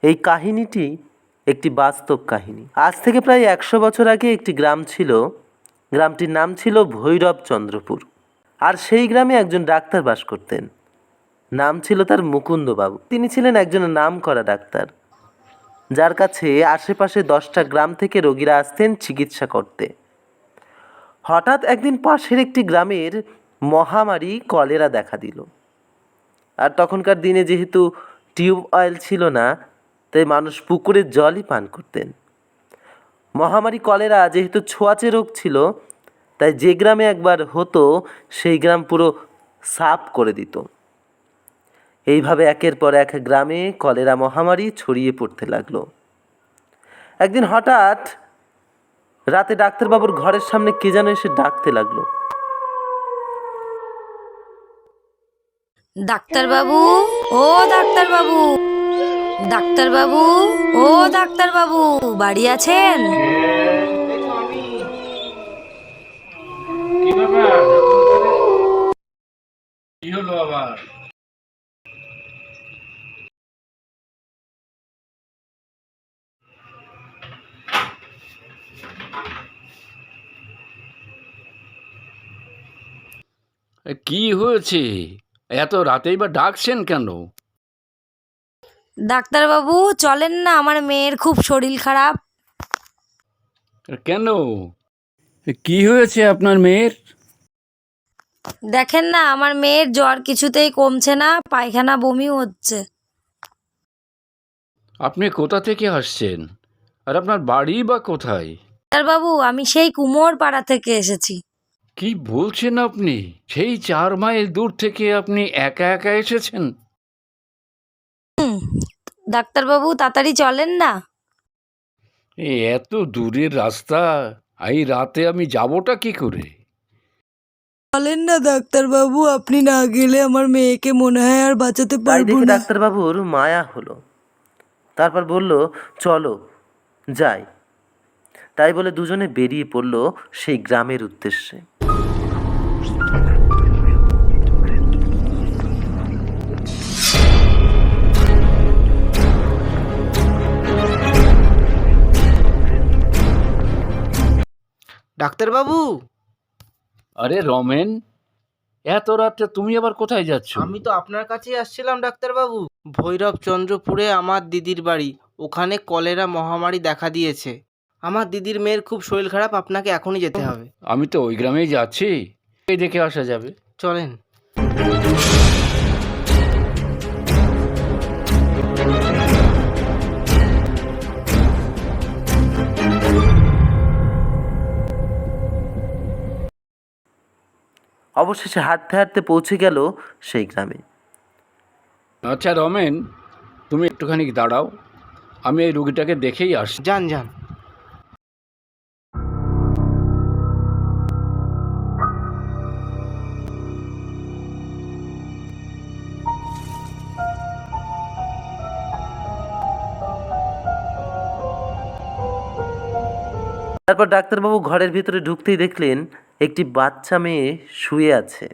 এই কাহিনীটি একটি বাস্তব কাহিনী। আজ থেকে প্রায় 100 বছর আগে একটি গ্রাম ছিল। গ্রামটির নাম ছিল ভৈরবচন্দ্রপুর। আর সেই গ্রামে একজন ডাক্তার বাস করতেন। নাম ছিল তার মুকুন্দবাবু। তিনি ছিলেন একজন নামকরা ডাক্তার, যার কাছে আশেপাশে 10টা গ্রাম থেকে রোগীরা আসতেন চিকিৎসা করতে। হঠাৎ একদিন পাশের একটি গ্রামের মহামারী কলেরা দেখা দিল। আর তখনকার দিনে যেহেতু টিউবওয়েল ছিল না, তাই মানুষ পুকুরের জলই পান করতেন। মহামারী কলেরা যেহেতু ছোঁয়াচে রোগ ছিল, তাই যে গ্রামে একবার হতো সেই গ্রাম পুরো সাফ করে দিত। এইভাবে একের পর এক গ্রামে কলেরা মহামারী ছড়িয়ে পড়তে লাগলো। একদিন হঠাৎ রাতে ডাক্তারবাবুর ঘরের সামনে কে যেন এসে ডাকতে লাগলো, ডাক্তারবাবু, ও ডাক্তারবাবু, ডাক্তারবাবু, ও ডাক্তারবাবু, বাড়ি আছেন? কি ব্যাপার? কি হলো আবার? কি হয়েছে? এত রাতেই বা ডাকছেন কেন? ডাক্তারবাবু চলেন না, আমার মেয়ের খুব শরীর খারাপ। কেন? কি হয়েছে আপনার মেয়ের? দেখেন না, আমার মেয়ের জ্বর কিছুতেই কমছে না, পায়খানা বমি হচ্ছে। আপনি কোথা থেকে আসছেন? আর আপনার বাড়ি বা কোথায়? ডাক্তারবাবু, আমি সেই কুমোর পাড়া থেকে এসেছি। কি বলছেন আপনি? সেই 4 মাইল দূর থেকে আপনি একা একা এসেছেন? ডাক্তারবাবু তাড়াতাড়ি চলেন না। এত দূরের রাস্তা, এই রাতে আমি যাবোটা কি করে? চলেন না ডাক্তারবাবু, আপনি না গেলে আমার মেয়েকে মনে হয় আর বাঁচাতে তাই পারবো দেখে না। ডাক্তারবাবুর মায়া হলো। তারপর বলল, চলো যাই। তাই বলে দুজনে বেরিয়ে পড়ল সেই গ্রামের উদ্দেশ্যে। ডাক্তারবাবু, আরে রমেন, এত রাতে তুমি আবার কোথায় যাচ্ছ? আমি তো আপনার কাছেই আসছিলাম ডাক্তারবাবু। ভৈরবচন্দ্রপুরে আমার দিদির বাড়ি, ওখানে কলেরা মহামারী দেখা দিয়েছে। আমার দিদির মেয়ের খুব শরীর খারাপ, আপনাকে এখনই যেতে হবে। আমি তো ওই গ্রামেই যাচ্ছি, এই দেখে আসা যাবে। চলেন। অবশেষে হাঁটতে হাঁটতে পৌঁছে গেল সেই গ্রামে। আচ্ছা রমেন, তুমি একটুখানি দাঁড়াও, আমি এই রুগীটাকে দেখেই আসছি। যান যান। তারপর ডাক্তারবাবু ঘরের ভিতরে ঢুকতেই দেখলেন একটি বাচ্চা মেয়ে শুয়ে আছে।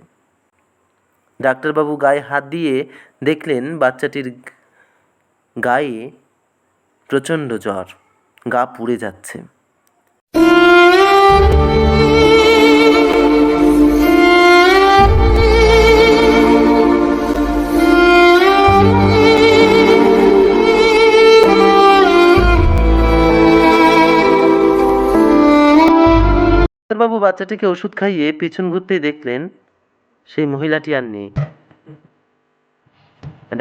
ডাক্তারবাবু গায়ে হাত দিয়ে দেখলেন বাচ্চাটির গায়ে প্রচণ্ড জ্বর, গা পুড়ে যাচ্ছে। ডাক্তারবাবু বাচ্চাটিকে ওষুধ খাইয়ে পিছন ঘুরতেই দেখলেন সেই মহিলাটি আর নেই।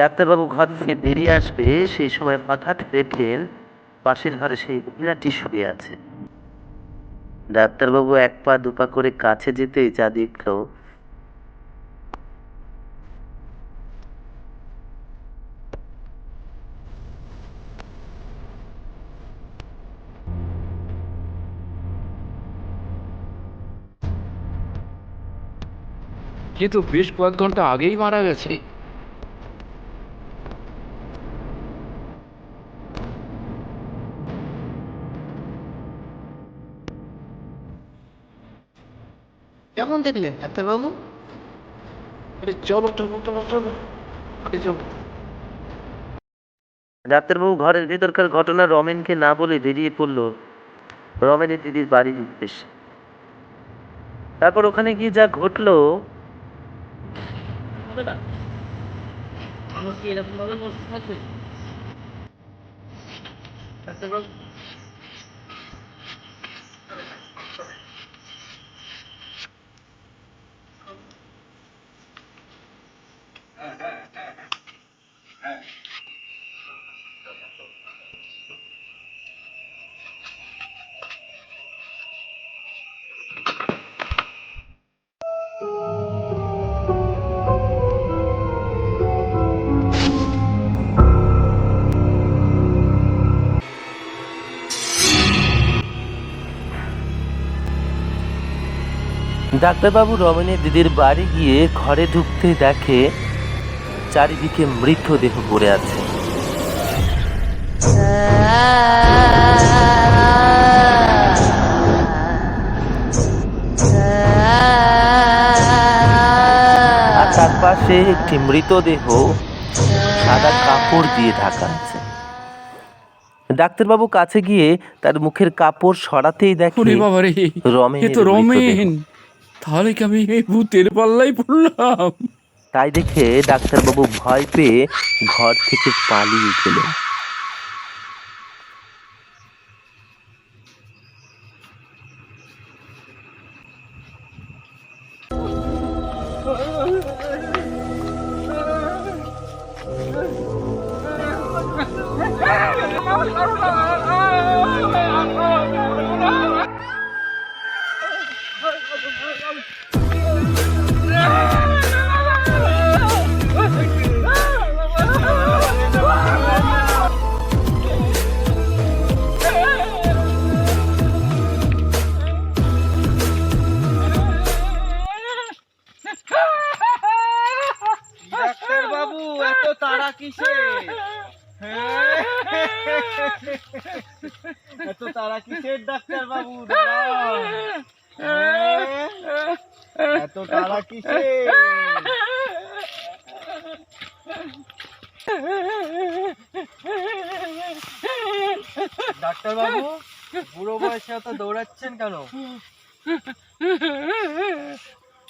ডাক্তারবাবু ঘর থেকে বেরিয়ে আসবে সেই সময় হঠাৎ দেখলেন পাশের ঘরে সেই মহিলাটি শুয়ে আছে। ডাক্তারবাবু 1 পা 2 পা করে কাছে যেতেই যা দেখল, কিন্তু বেশ কয়েক ঘন্টা আগেই মারা গেছে। কেমন দেখলেন ডাক্তারবাবু? আরে চলো চলো চলো চলো, আরে চলো। ডাক্তারবাবু ঘরের ভেতরকার ঘটনা রমেনকে না বলে বেরিয়ে পড়ল রমেনের দিদির বাড়ির উদ্দেশ্যে। তারপর ওখানে গিয়ে যা ঘটলো ডাক্তারবাবু রমেনের দিদির বাড়ি গিয়ে ঘরে ঢুকতে দেখে চারিদিকে মৃতদেহ পড়ে আছে। আর তার পাশে একটি মৃতদেহ সাদা কাপড় দিয়ে ঢাকা আছে। ডাক্তারবাবু কাছে গিয়ে তার মুখের কাপড় সরাতেই দেখে ওরে বাবা রে, এ রমেনের তো রমেন। মৃতদেহ। তাহলে কি আমি এই ভূতের পাল্লাই পড়লাম? তাই দেখে ডাক্তারবাবু ভয় পেয়ে ঘর থেকে পালিয়ে গেলেন। ডাক্তার বাবু এত তাড়া কিসের? এত তাড়া কিসের ডাক্তার বাবু? এত তাড়া কিসের? ডাক্তার বাবু বুড়ো বয়সে এত দৌড়াচ্ছেন কেন?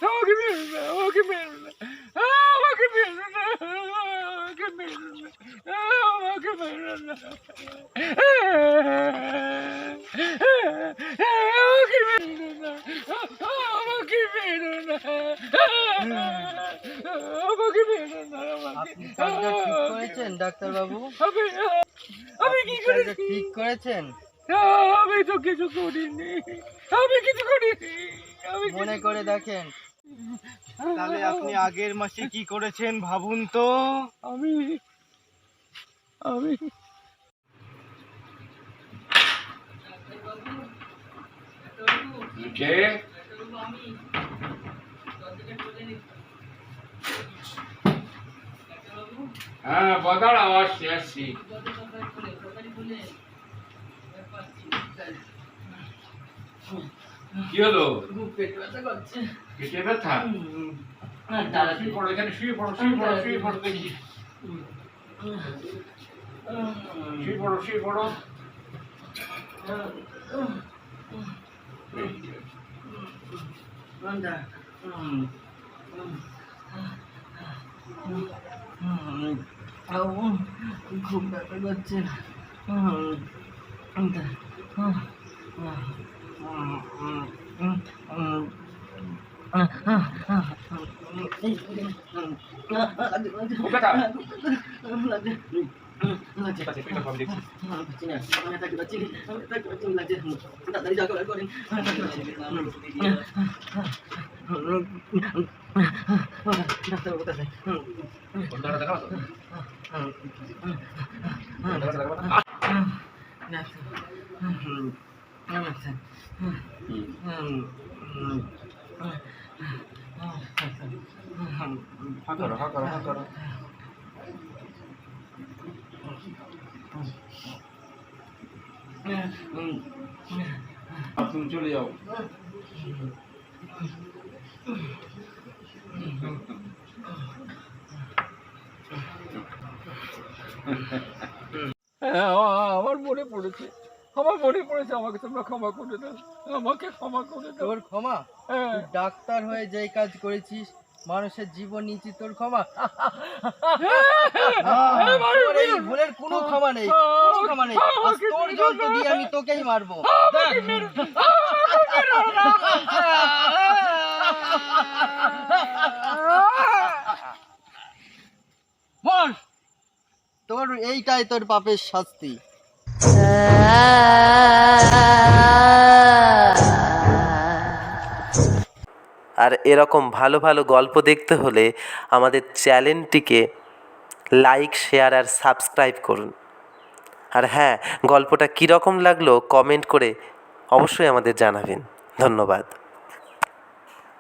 আমাকে মেরো না, আমাকে মেরো না, আমাকে মেরো না, আমাকে মেরো না, আমাকে মেরো না, আমাকে মেরো না, আমাকে মেরো না, আমাকে মেরো না, আপনি কাজটা ঠিক করেছেন ডাক্তার বাবু? আমি কি কাজটা করেছি? ঠিক করেছেন? আমি তো কিছু করিনি, আমি কিছু করিনি। মনে করে দেখেন তাহলে আপনি আগের মাসে কি করেছেন ভাবুন তো। আমি আমি হ্যাঁ বদার আওয়াজ আসছি। কি হলো? পেটে ব্যথা? শুয়ে পড়ো, এখানে শুয়ে পড়ো, শুয়ে পড়ো, শুয়ে পড়ো দেখি। শুয়ে পড়ো, শুয়ে পড়ো। খুব ব্যথা করছে। তুমি চলে যাও। মনে পড়েছে, আমার মনে পড়েছে, আমাকে তোমরা ক্ষমা করে দাও, আমাকে ক্ষমা করে দাও। তোর ক্ষমা? হ্যাঁ। তুই ডাক্তার হয়ে যেই কাজ করেছিস, মানুষের জীবন নিয়েছিস, তোর ক্ষমা? তোর এই ভুলের কোনো ক্ষমা নেই, কোনো ক্ষমা নেই। আজ তোর যন্ত্র দিয়ে আমি তোকেই মারবো। মর! তোর এইটাই তোর পাপের শাস্তি। আর এরকম ভালো ভালো গল্প দেখতে হলে আমাদের চ্যানেলটিকে লাইক, শেয়ার আর সাবস্ক্রাইব করুন। আর হ্যাঁ, গল্পটা কীরকম লাগলো কমেন্ট করে অবশ্যই আমাদের জানাবেন। ধন্যবাদ।